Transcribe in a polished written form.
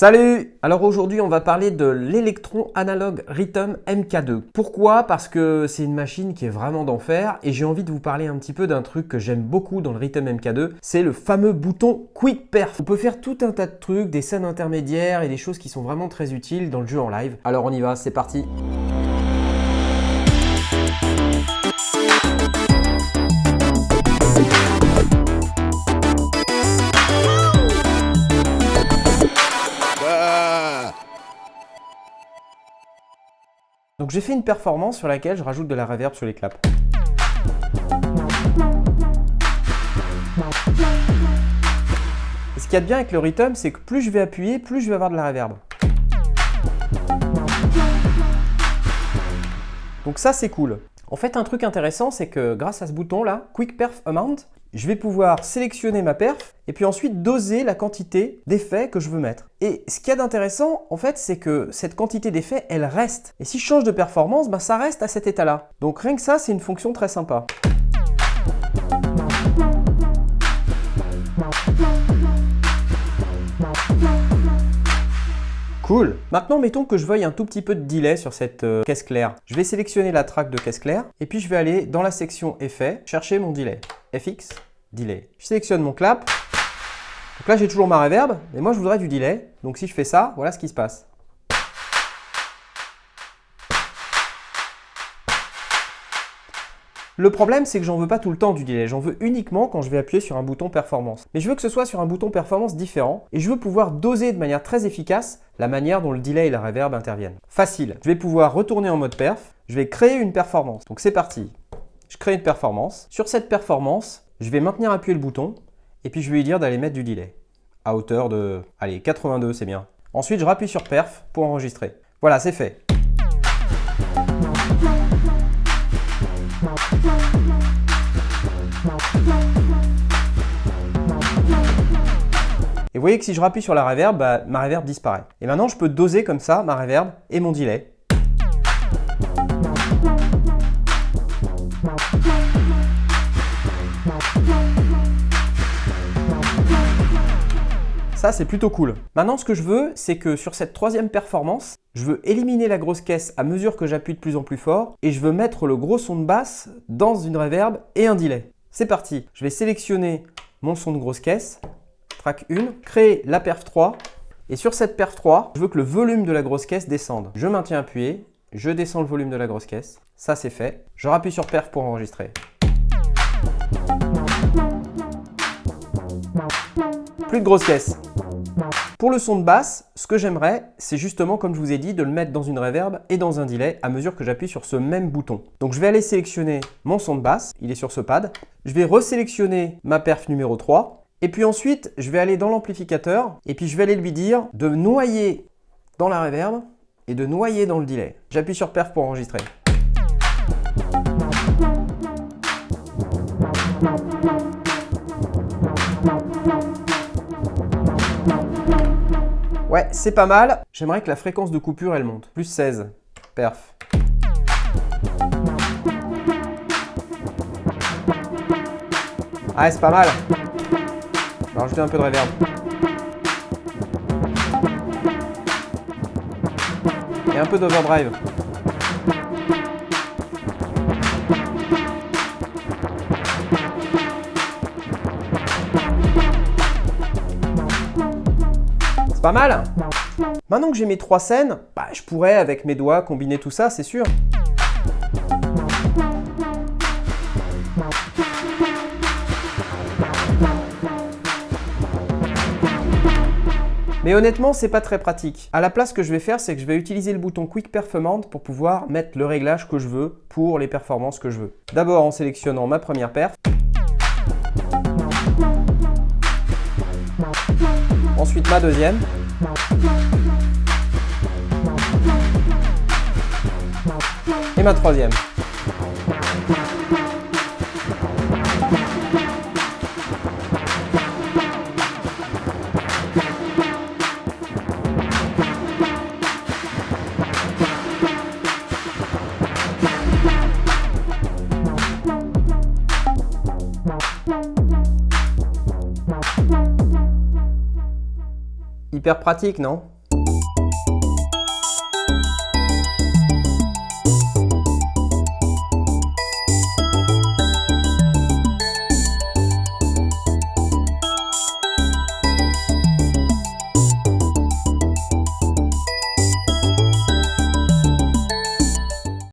Salut! Alors aujourd'hui on va parler de l'Electron Analog Rhythm MK2. Pourquoi? Parce que c'est une machine qui est vraiment d'enfer et j'ai envie de vous parler un petit peu d'un truc que j'aime beaucoup dans le Rhythm MK2, c'est le fameux bouton Quick Perf. On peut faire tout un tas de trucs, des scènes intermédiaires et des choses qui sont vraiment très utiles dans le jeu en live. Alors on y va, c'est parti! Donc j'ai fait une performance sur laquelle je rajoute de la reverb sur les claps. Et ce qu'il y a de bien avec le rhythm, c'est que plus je vais appuyer, plus je vais avoir de la reverb. Donc ça c'est cool. En fait un truc intéressant, c'est que grâce à ce bouton là, Quick Perf Amount, je vais pouvoir sélectionner ma perf et puis ensuite doser la quantité d'effets que je veux mettre. Et ce qu'il y a d'intéressant, en fait, c'est que cette quantité d'effets, elle reste. Et si je change de performance, ça reste à cet état-là. Donc rien que ça, c'est une fonction très sympa. Cool. Maintenant, mettons que je veuille un tout petit peu de delay sur cette caisse claire. Je vais sélectionner la track de caisse claire et puis je vais aller dans la section effets, chercher mon delay. FX, delay. Je sélectionne mon clap. Donc là, j'ai toujours ma reverb, mais moi, je voudrais du delay. Donc si je fais ça, voilà ce qui se passe. Le problème, c'est que j'en veux pas tout le temps du delay. J'en veux uniquement quand je vais appuyer sur un bouton performance. Mais je veux que ce soit sur un bouton performance différent et je veux pouvoir doser de manière très efficace la manière dont le delay et la reverb interviennent. Facile. Je vais pouvoir retourner en mode perf. Je vais créer une performance. Donc c'est parti. Je crée une performance. Sur cette performance, je vais maintenir appuyé le bouton et puis je vais lui dire d'aller mettre du delay à hauteur de, allez, 82, c'est bien. Ensuite, je rappuie sur perf pour enregistrer. Voilà, c'est fait. Et vous voyez que si je rappuie sur la reverb, ma reverb disparaît. Et maintenant, je peux doser comme ça ma reverb et mon delay. Ça, c'est plutôt cool. Maintenant, ce que je veux, c'est que sur cette troisième performance, je veux éliminer la grosse caisse à mesure que j'appuie de plus en plus fort et je veux mettre le gros son de basse dans une reverb et un delay. C'est parti. Je vais sélectionner mon son de grosse caisse, track 1, créer la perf 3 et sur cette perf 3, je veux que le volume de la grosse caisse descende. Je maintiens appuyé, je descends le volume de la grosse caisse. Ça, c'est fait. Je rappuie sur perf pour enregistrer. Plus de grosse caisse. Pour le son de basse, ce que j'aimerais, c'est justement, comme je vous ai dit, de le mettre dans une reverb et dans un delay à mesure que j'appuie sur ce même bouton. Donc je vais aller sélectionner mon son de basse, il est sur ce pad. Je vais resélectionner ma perf numéro 3. Et puis ensuite, je vais aller dans l'amplificateur et puis je vais aller lui dire de noyer dans la reverb et de noyer dans le delay. J'appuie sur perf pour enregistrer. Ouais, c'est pas mal. J'aimerais que la fréquence de coupure, elle monte. Plus 16. Perf. Ah, c'est pas mal. Je vais rajouter un peu de reverb. Et un peu d'overdrive. Pas mal. Maintenant que j'ai mes trois scènes, je pourrais avec mes doigts combiner tout ça, c'est sûr. Mais honnêtement, c'est pas très pratique. À la place, ce que je vais faire, c'est que je vais utiliser le bouton Quick Perf Amount pour pouvoir mettre le réglage que je veux pour les performances que je veux. D'abord en sélectionnant ma première perf. Ensuite ma deuxième. Et ma troisième. Hyper pratique, non?